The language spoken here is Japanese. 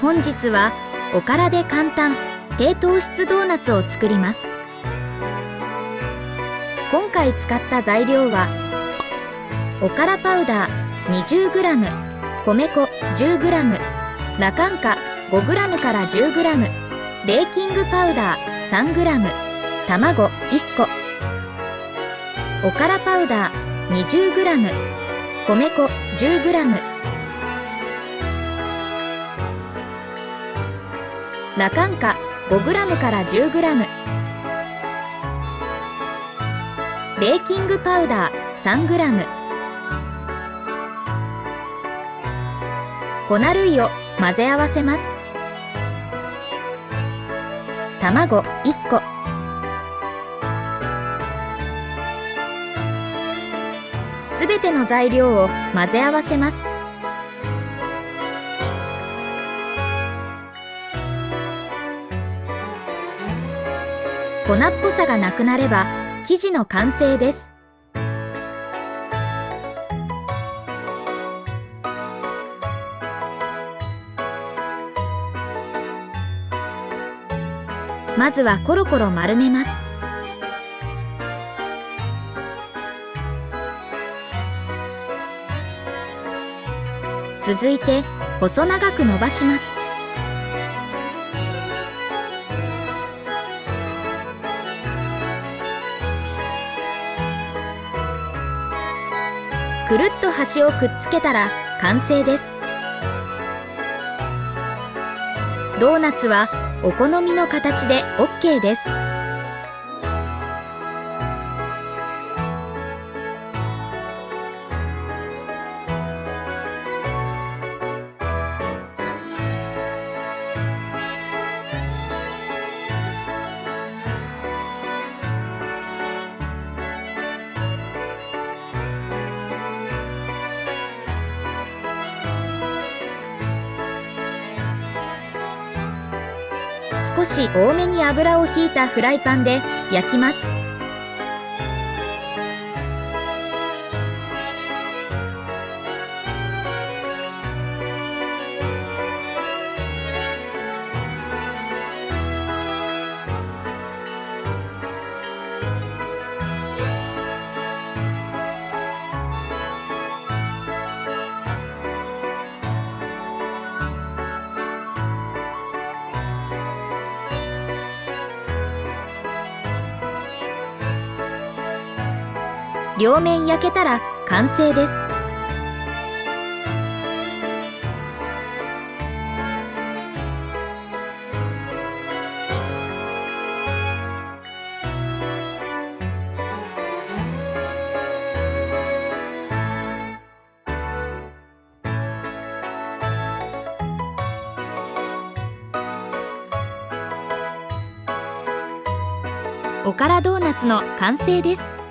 本日はおからで簡単低糖質ドーナツを作ります。今回使った材料はおからパウダー 20g、 米粉 10g、 ラカンカ 5g から 10g、 ベーキングパウダー 3g、 卵1個。おからパウダー 20g、 米粉 10g、 ラカンカ 5g から 10g、 ベーキングパウダー 3g、 粉類を混ぜ合わせます。卵1個、すべての材料を混ぜ合わせます。粉っぽさがなくなれば生地の完成です。まずはコロコロ丸めます。続いて細長く伸ばします。くるっと端をくっつけたら完成です。ドーナツはお好みの形で OK です。少し多めに油をひいたフライパンで焼きます。両面焼けたら完成です。おからドーナツの完成です。